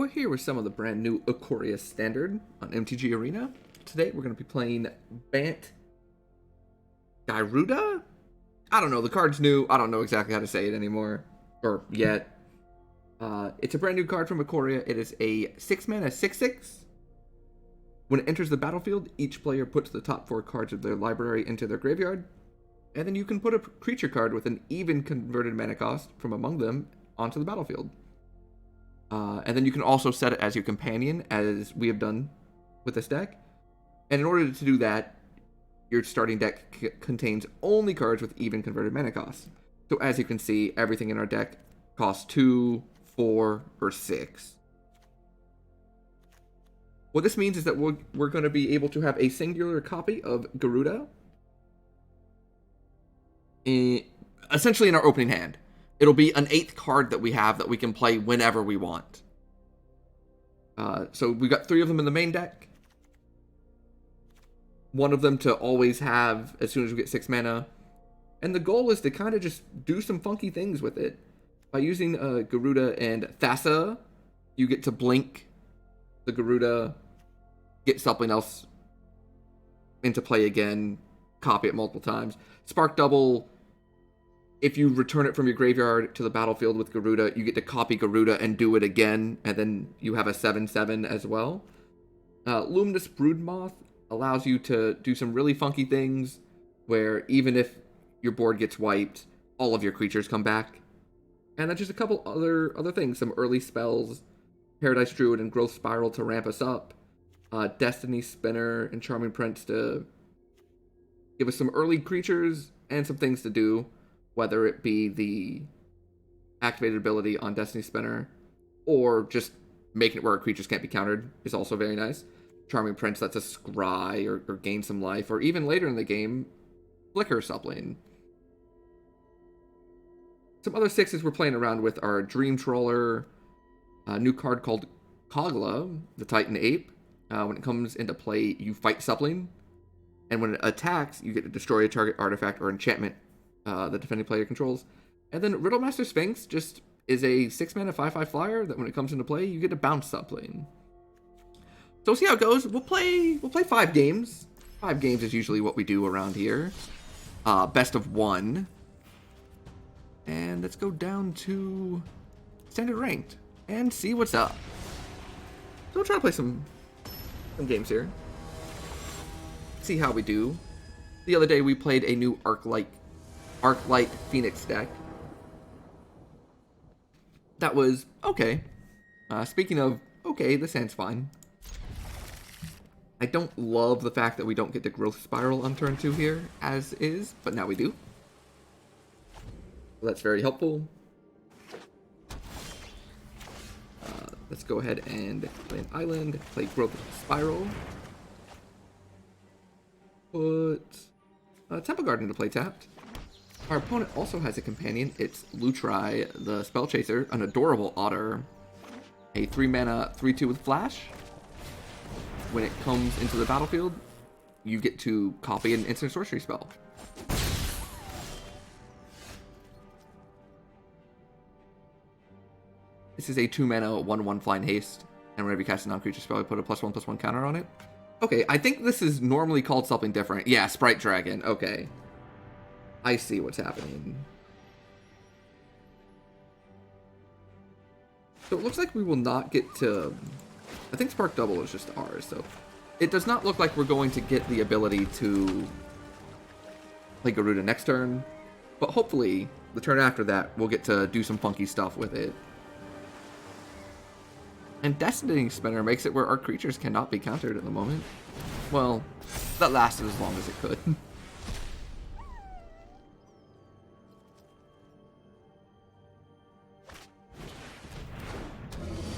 We're here with some of the brand new Ikoria standard on MTGArena. Today we're going to be playing Bant Gyruda? I don't know, the card's new. I don't know exactly how to say it anymore. Or yet. It's a brand new card from Ikoria. It is a 6-mana 6/6. When it enters the battlefield, each player puts the top 4 cards of their library into their graveyard. And then you can put a creature card with an even converted mana cost from among them onto the battlefield. And then you can also set it as your companion, as we have done with this deck. And in order to do that, your starting deck contains only cards with even converted mana costs. So as you can see, everything in our deck costs 2, 4, or 6. What this means is that we're going to be able to have a singular copy of Gyruda, essentially in our opening hand. It'll be an 8th card that we have that we can play whenever we want. So we've got 3 of them in the main deck. One of them to always have as soon as we get 6 mana. And the goal is to kind of just do some funky things with it. By using Gyruda and Thassa, you get to blink the Gyruda, get something else into play again, copy it multiple times. Spark Double, if you return it from your graveyard to the battlefield with Gyruda, you get to copy Gyruda and do it again, and then you have a 7/7 as well. Luminous Broodmoth allows you to do some really funky things, where even if your board gets wiped, all of your creatures come back. And then just a couple other things, some early spells, Paradise Druid and Growth Spiral to ramp us up, Destiny Spinner and Charming Prince to give us some early creatures and some things to do, whether it be the activated ability on Destiny Spinner, or just making it where our creatures can't be countered is also very nice. Charming Prince lets us scry or gain some life, or even later in the game, Flicker Suppling. Some other 6s we're playing around with are Dream Troller, a new card called Kogla, the Titan Ape. When it comes into play, you fight Suppling, and when it attacks, you get to destroy a target artifact or enchantment the defending player controls. And then Riddlemaster Sphinx just is a 6-mana 5/5 flyer that when it comes into play, you get to bounce Suppling. So we'll see how it goes. We'll play 5 games. 5 games is usually what we do around here. Best of 1. And let's go down to standard ranked and see what's up. So we'll try to play some games here. See how we do. The other day we played a new Arclight Phoenix deck. That was okay. Speaking of okay, this hand's fine. I don't love the fact that we don't get the Growth Spiral on turn 2 here, as is, but now we do. So that's very helpful. Let's go ahead and play an island, play Growth Spiral. Put Temple Garden to play tapped. Our opponent also has a companion. It's Lutri, the Spell Chaser, an adorable otter. A 3-mana 3/2 with Flash. When it comes into the battlefield, you get to copy an instant sorcery spell. This is a 2-mana 1/1 Flying Haste, and whenever you cast a non-creature spell, you put a +1/+1 counter on it. Okay, I think this is normally called something different. Yeah, Sprite Dragon. Okay. I see what's happening. So it looks like we will not get to... I think Spark Double is just ours, so... It does not look like we're going to get the ability to play Gyruda next turn, but hopefully, the turn after that, we'll get to do some funky stuff with it. And Destiny Spinner makes it where our creatures cannot be countered at the moment. Well, that lasted as long as it could.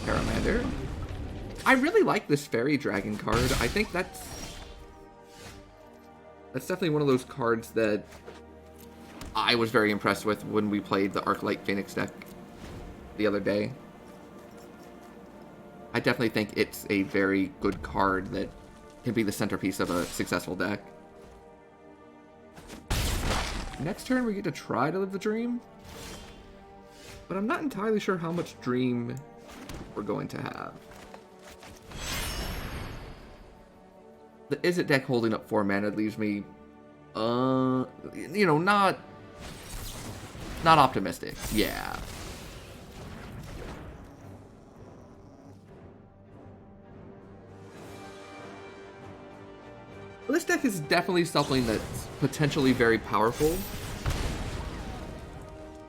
Paramander. I really like this Fairy Dragon card. I think that's definitely one of those cards that I was very impressed with when we played the Arclight Phoenix deck the other day. I definitely think it's a very good card that can be the centerpiece of a successful deck. Next turn, we get to try to live the dream. But I'm not entirely sure how much dream we're going to have. The Izzet deck holding up 4 mana leaves me, you know, not optimistic. Yeah. This deck is definitely something that's potentially very powerful,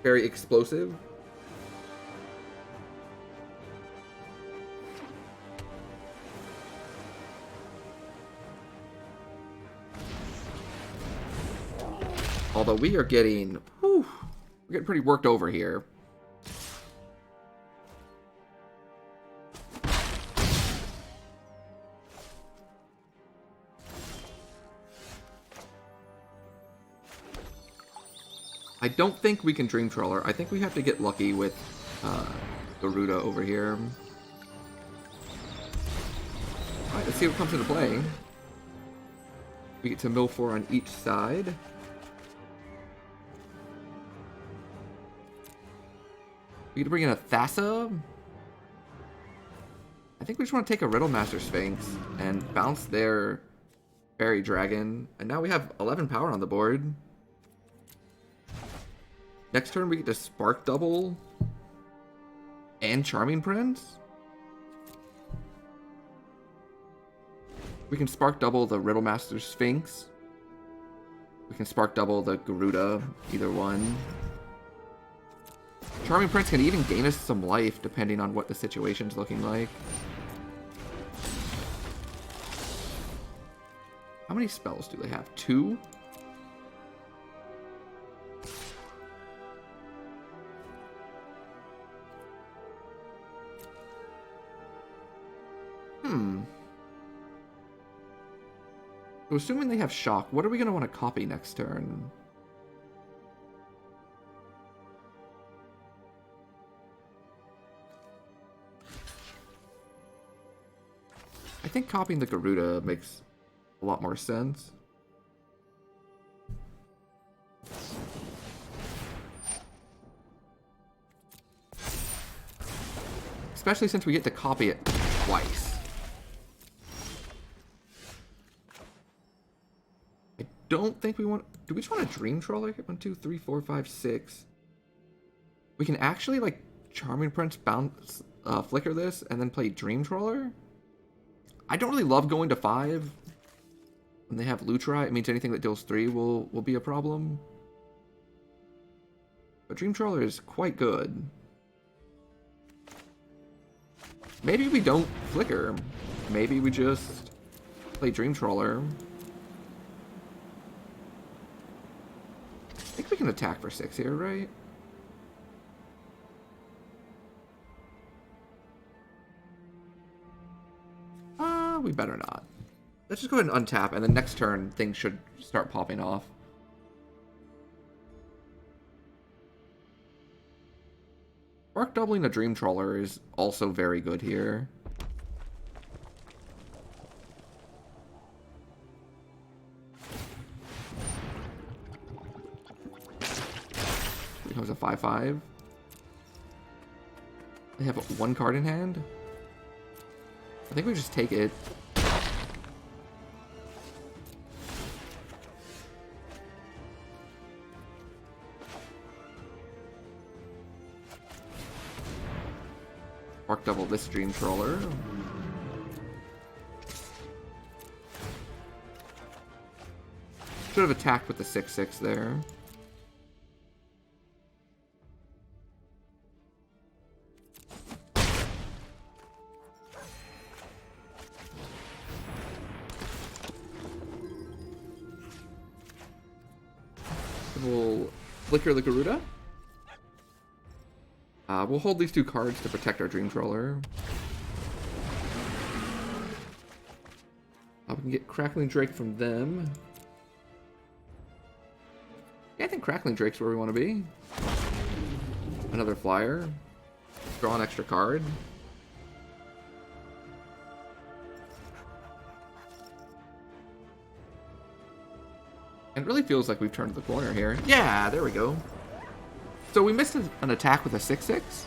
very explosive. Although we are getting, we're getting pretty worked over here. I don't think we can Dream Trawler. I think we have to get lucky with Gyruda over here. Alright, let's see what comes into play. We get to mill 4 on each side. We get to bring in a Thassa. I think we just want to take a Riddlemaster Sphinx and bounce their Fairy Dragon. And now we have 11 power on the board. Next turn we get to Spark Double and Charming Prince. We can Spark Double the Riddlemaster Sphinx. We can Spark Double the Gyruda, either one. Charming Prince can even gain us some life depending on what the situation's looking like. How many spells do they have? 2? So assuming they have Shock, what are we going to want to copy next turn? I think copying the Gyruda makes a lot more sense. Especially since we get to copy it twice. I don't think we want... Do we just want a Dream Trawler? 1, 2, 3, 4, 5, 6. We can actually, like, Charming Prince bounce, flicker this, and then play Dream Trawler? I don't really love going to 5. When they have Lutri, it means anything that deals 3 will be a problem. But Dream Trawler is quite good. Maybe we don't flicker. Maybe we just play Dream Trawler. I think we can attack for 6 here, right? We better not. Let's just go ahead and untap, and then next turn, things should start popping off. Spark doubling a Dream Trawler is also very good here. Becomes a 5/5. They have 1 card in hand. I think we just take it. Spark double this Dream Trawler. Should have attacked with the 6/6 there. We'll flicker the Gyruda. We'll hold these 2 cards to protect our Dream Trawler. We can get Crackling Drake from them. Yeah, I think Crackling Drake's where we want to be. Another flyer. Draw an extra card. And it really feels like we've turned the corner here. Yeah, there we go. So we missed an attack with a 6/6.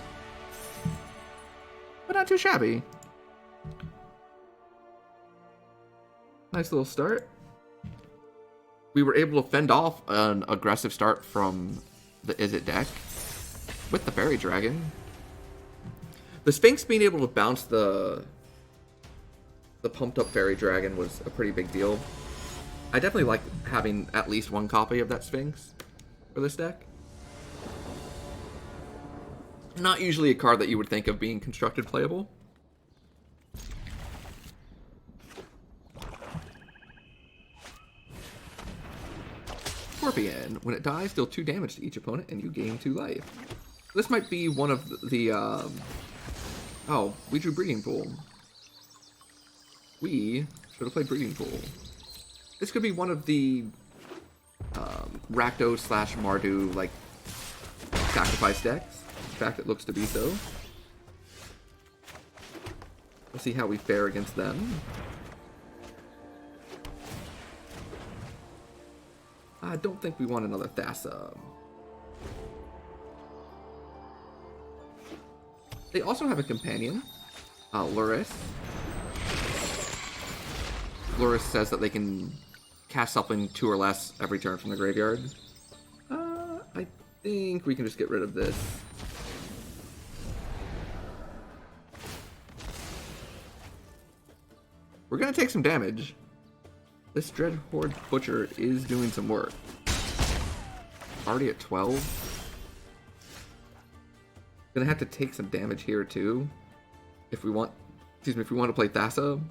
But not too shabby. Nice little start. We were able to fend off an aggressive start from the Izzet deck with the Fairy Dragon. The Sphinx being able to bounce the pumped up Fairy Dragon was a pretty big deal. I definitely like having at least one copy of that Sphinx for this deck. Not usually a card that you would think of being constructed playable. Scorpion. When it dies, deal 2 damage to each opponent and you gain 2 life. This might be one of the oh, we drew Breeding Pool. We should have played Breeding Pool. This could be one of the Rakdos / Mardu like sacrifice decks. In fact, it looks to be so. We'll see how we fare against them. I don't think we want another Thassa. They also have a companion, Luris. Luris says that they can cast something 2 or less every turn from the graveyard. I think we can just get rid of this. We're gonna take some damage. This Dreadhorde Butcher is doing some work. Already at 12. Gonna have to take some damage here too. If we want, excuse me, if we want to play Thassa.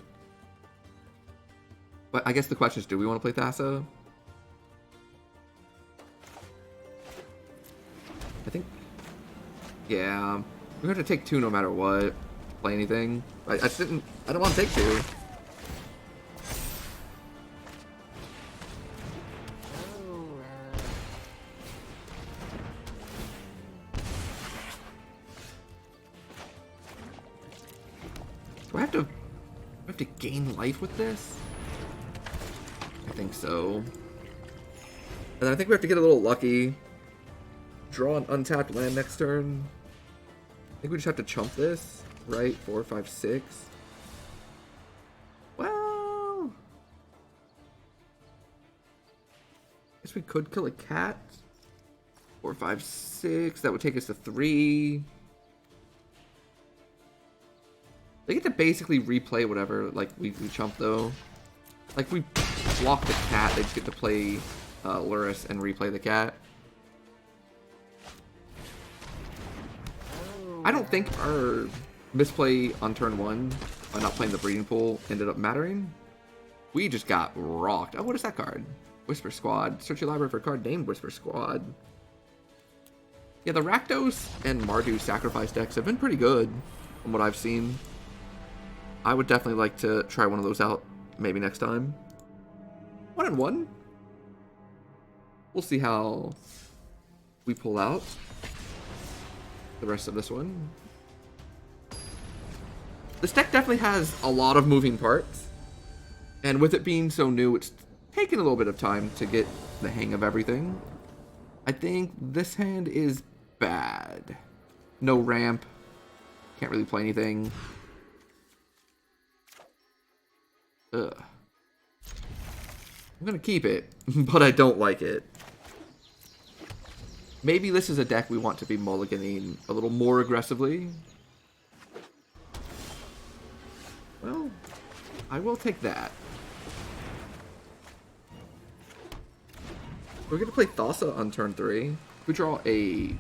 But I guess the question is, do we want to play Thassa? I think, yeah. We have to take 2 no matter what. Play anything. I don't want to take 2. Do I have to gain life with this? I think so. And I think we have to get a little lucky. Draw an untapped land next turn. I think we just have to chump this, right? 4, 5, 6. Well, guess we could kill a cat. 4, 5, 6. That would take us to 3. They get to basically replay whatever, like, we chump, though. Like, we block the cat, they just get to play Luris and replay the cat. I don't think our misplay on turn 1 by not playing the Breeding Pool ended up mattering. We just got rocked. Oh, what is that card? Whisper Squad. Search your library for a card named Whisper Squad. Yeah, the Rakdos and Mardu sacrifice decks have been pretty good from what I've seen. I would definitely like to try one of those out maybe next time. 1-1. We'll see how we pull out the rest of this one. This deck definitely has a lot of moving parts. And with it being so new, it's taken a little bit of time to get the hang of everything. I think this hand is bad. No ramp. Can't really play anything. Ugh. I'm gonna keep it, but I don't like it. Maybe this is a deck we want to be mulliganing a little more aggressively. Well, I will take that. We're gonna play Thassa on turn 3. If we draw a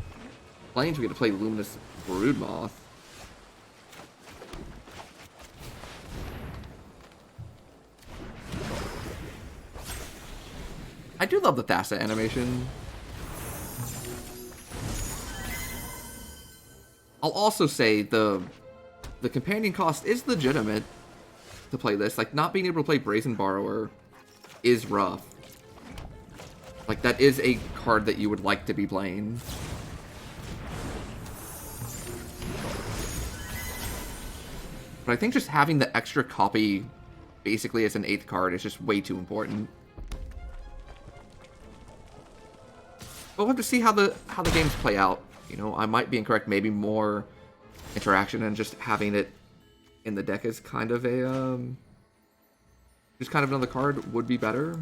Plains, we get to play Luminous Broodmoth. I do love the Thassa animation. I'll also say the companion cost is legitimate to play this. Like, not being able to play Brazen Borrower is rough. Like, that is a card that you would like to be playing. But I think just having the extra copy basically as an 8th card is just way too important. But we'll have to see how the games play out. You know, I might be incorrect. Maybe more interaction, and just having it in the deck is kind of a just kind of another card would be better.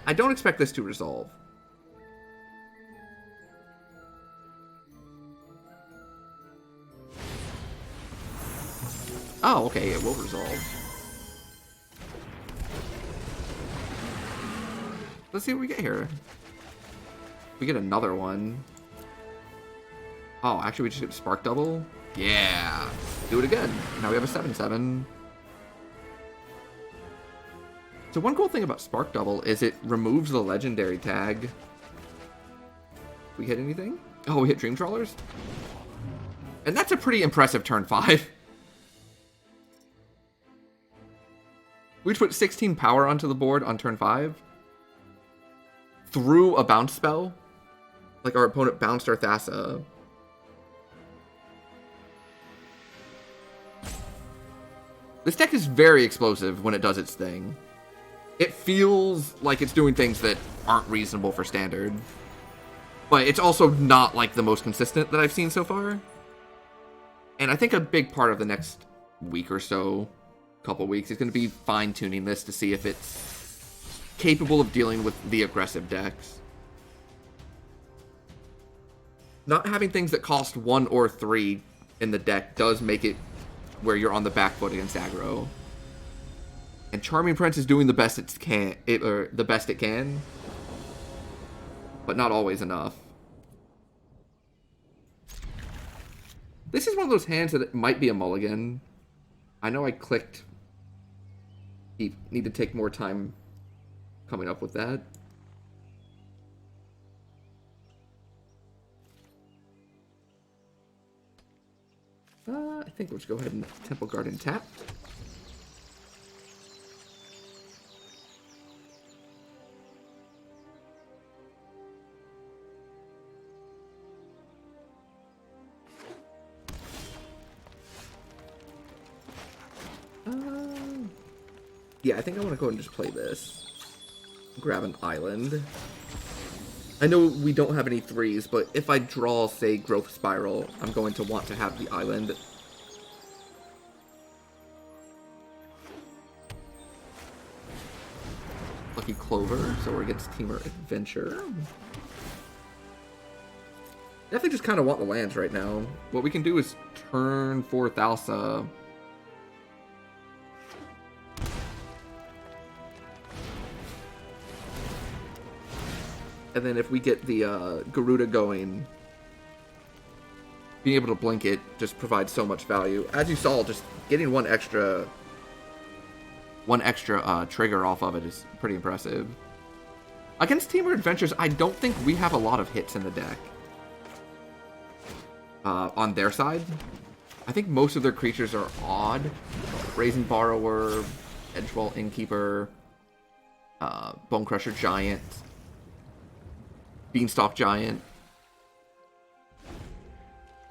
I don't expect this to resolve. Oh, okay, it will resolve. Let's see what we get here. We get another one. Oh, actually we just get Spark Double? Yeah! Do it again. Now we have a 7/7. So one cool thing about Spark Double is it removes the legendary tag. We hit anything? Oh, we hit Dream Trawlers? And that's a pretty impressive turn 5. We just put 16 power onto the board on turn 5. Through a bounce spell. Like our opponent bounced our Thassa. This deck is very explosive when it does its thing. It feels like it's doing things that aren't reasonable for standard. But it's also not like the most consistent that I've seen so far. And I think a big part of the next week or so, couple weeks, is going to be fine-tuning this to see if it's capable of dealing with the aggressive decks. Not having things that cost 1 or 3 in the deck does make it where you're on the back foot against aggro. And Charming Prince is doing the best it can, but not always enough. This is one of those hands that it might be a mulligan. I know I clicked. Need to take more time coming up with that. I think let's go ahead and Temple Garden tap. Yeah, I think I want to go ahead and just play this. Grab an island. I know we don't have any 3s, but if I draw, say, Growth Spiral, I'm going to want to have the island. Lucky Clover, so we're against Teamer Adventure. Definitely just kind of want the lands right now. What we can do is turn 4 Thassa. And then if we get the Gyruda going, being able to blink it just provides so much value. As you saw, just getting one extra trigger off of it is pretty impressive. Against Teamer Adventures, I don't think we have a lot of hits in the deck. On their side, I think most of their creatures are odd. Brazen Borrower, Edgewall Innkeeper, Bonecrusher Giant, Beanstalk Giant,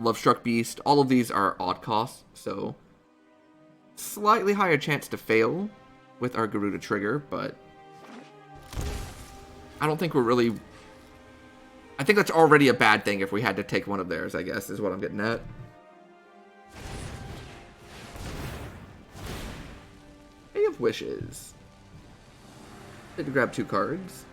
Lovestruck Beast. All of these are odd costs, so slightly higher chance to fail with our Gyruda trigger, but I don't think we're really... I think that's already a bad thing if we had to take one of theirs, I guess, is what I'm getting at. Hay of Wishes. Need to grab 2 cards.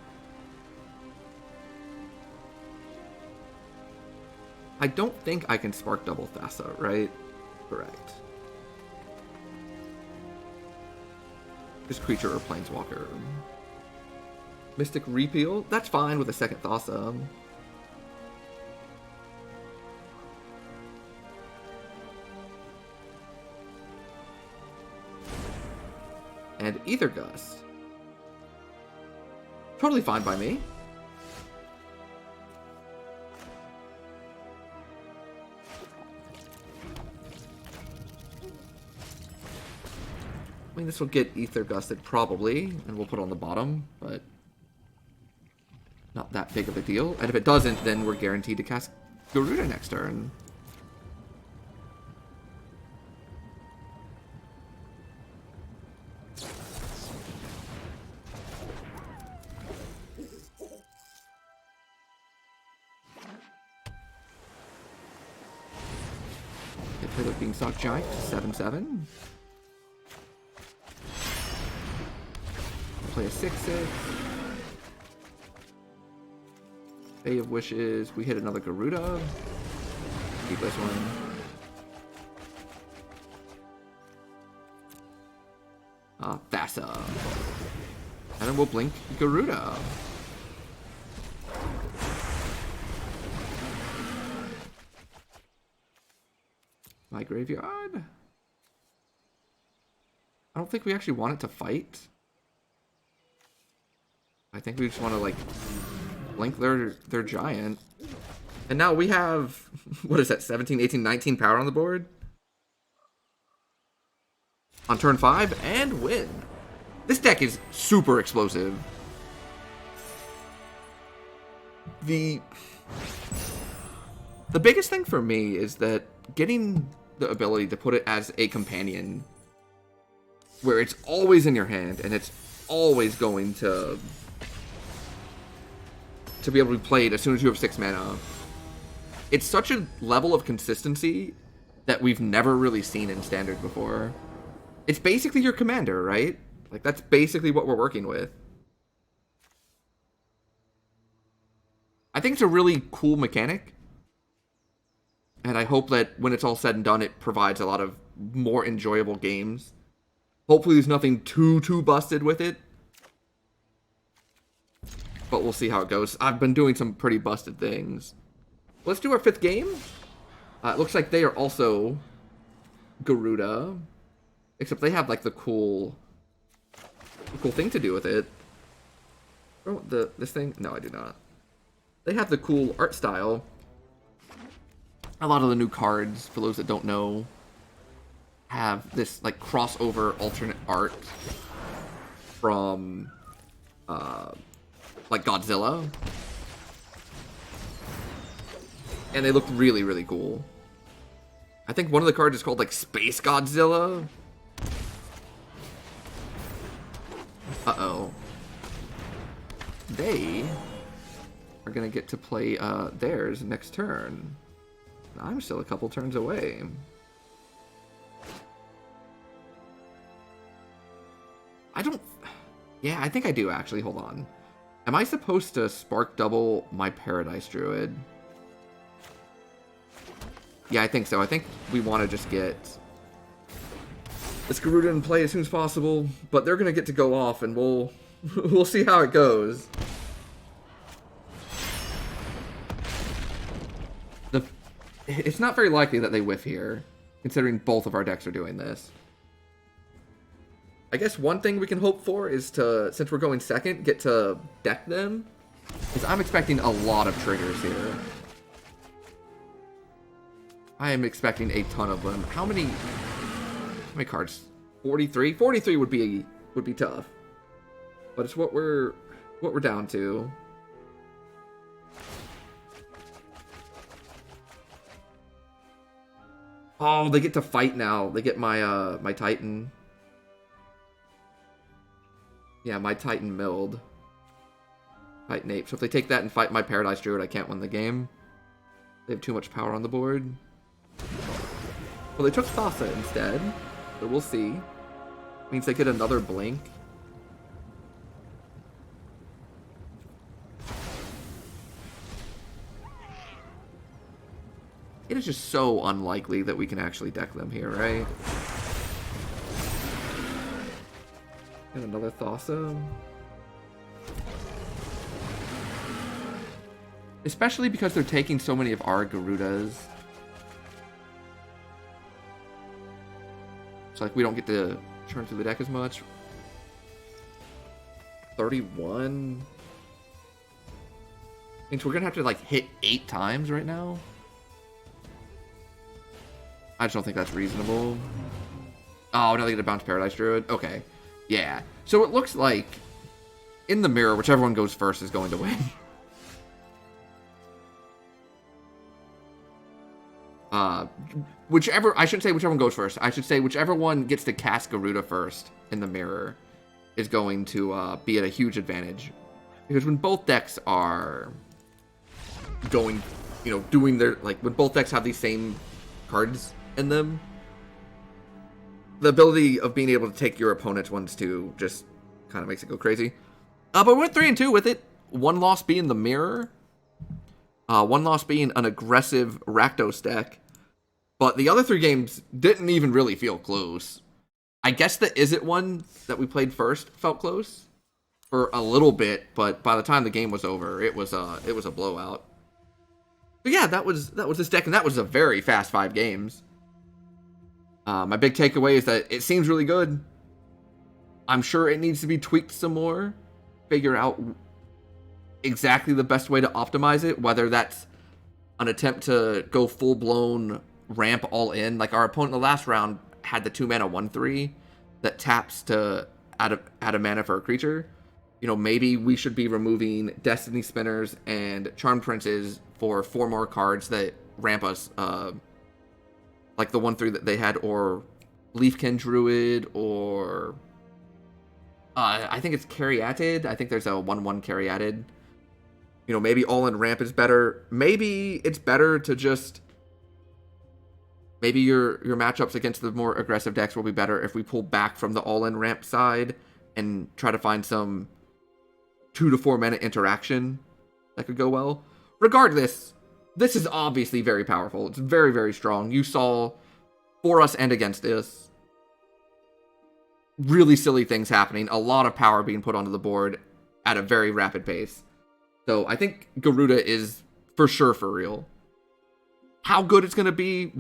I don't think I can Spark Double Thassa, right? Correct. Just creature or planeswalker. Mystic Repeal? That's fine with a second Thassa. And Ether Gust. Totally fine by me. I mean, this will get Ether Gusted probably, and we'll put it on the bottom, but not that big of a deal. And if it doesn't, then we're guaranteed to cast Gyruda next turn. They play the Beanstalk Giant, 7/7. Play a 6/6. Bay of Wishes. We hit another Gyruda. Keep this one. Thassa. And then we'll blink Gyruda. My graveyard. I don't think we actually want it to fight. I think we just want to, like, blink their giant. And now we have, what is that, 17, 18, 19 power on the board? On turn 5, and win. This deck is super explosive. The biggest thing for me is that getting the ability to put it as a companion, where it's always in your hand, and it's always going to be able to be played as soon as you have 6 mana. It's such a level of consistency that we've never really seen in Standard before. It's basically your commander, right? Like, that's basically what we're working with. I think it's a really cool mechanic. And I hope that when it's all said and done, it provides a lot of more enjoyable games. Hopefully there's nothing too busted with it. But we'll see how it goes. I've been doing some pretty busted things. Let's do our 5th game. It looks like they are also Gyruda. Except they have, like, the cool thing to do with it. Oh, this thing? No, I do not. They have the cool art style. A lot of the new cards, for those that don't know, have this, like, crossover alternate art from, like, Godzilla. And they look really, really cool. I think one of the cards is called, like, Space Godzilla. Uh-oh. They are going to get to play theirs next turn. I'm still a couple turns away. I don't... Yeah, I think I do, actually. Hold on. Am I supposed to spark double my Paradise Druid? Yeah, I think so. I think we want to just get this Gyruda in play as soon as possible, but they're going to get to go off, and we'll see how it goes. It's not very likely that they whiff here, considering both of our decks are doing this. I guess one thing we can hope for is to, since we're going second, get to deck them. Because I'm expecting a lot of triggers here. I am expecting a ton of them. How many cards? 43? 43 would be tough. But it's what we're down to. Oh, they get to fight now. They get my my Titan. Yeah, my Titan milled. Titan Ape. So if they take that and fight my Paradise Druid, I can't win the game. They have too much power on the board. Well, they took Thassa instead. So we'll see. Means they get another blink. It is just so unlikely that we can actually deck them here, right? And another Thassa. Especially because they're taking so many of our Gyrudas. It's like we don't get to turn through the deck as much. 31. Means we're gonna have to, like, hit 8 times right now. I just don't think that's reasonable. Oh, now they get to bounce Paradise Druid. Okay. Yeah. So it looks like, in the mirror, whichever one goes first is going to win. I shouldn't say whichever one goes first. I should say whichever one gets to cast Gyruda first in the mirror is going to be at a huge advantage. Because when both decks are going, doing their, like, when both decks have these same cards in them. The ability of being able to take your opponent's ones too just kind of makes it go crazy. But we went 3-2 with it. One loss being the mirror. One loss being an aggressive Rakdos deck. But the other 3 games didn't even really feel close. I guess the Is It one that we played first felt close for a little bit, but by the time the game was over, it was a blowout. But yeah, that was this deck, and that was a very fast 5 games. My big takeaway is that it seems really good. I'm sure it needs to be tweaked some more. Figure out exactly the best way to optimize it, whether that's an attempt to go full-blown ramp all in. Like our opponent in the last round had the 2-mana 1/3 that taps to add a mana for a creature. You know, maybe we should be removing Destiny Spinners and Charm Princes for 4 more cards that ramp us, like the 1/3 that they had, or Leafkin Druid, or I think it's Caryatid. I think there's a 1/1 Caryatid. You know, maybe all-in ramp is better. Maybe it's better to just... Maybe your matchups against the more aggressive decks will be better if we pull back from the all-in ramp side and try to find some 2 to 4 mana interaction that could go well. Regardless, this is obviously very powerful. It's very, very strong. You saw, for us and against us, really silly things happening. A lot of power being put onto the board at a very rapid pace. So I think Gyruda is for sure for real. How good it's going to be,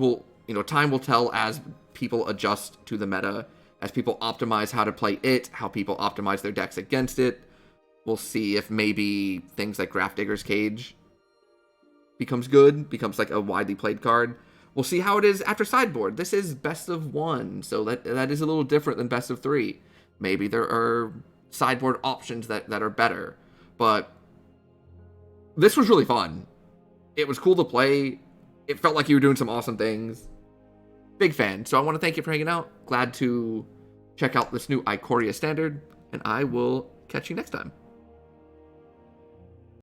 time will tell as people adjust to the meta, as people optimize how to play it, how people optimize their decks against it. We'll see if maybe things like Grafdigger's Cage becomes good, becomes like a widely played card. We'll see how it is after sideboard. This is best of 1, so that is a little different than best of 3. Maybe there are sideboard options that are better. But this was really fun. It was cool to play. It felt like you were doing some awesome things. Big fan. So I want to thank you for hanging out. Glad to check out this new Ikoria standard, and I will catch you next time.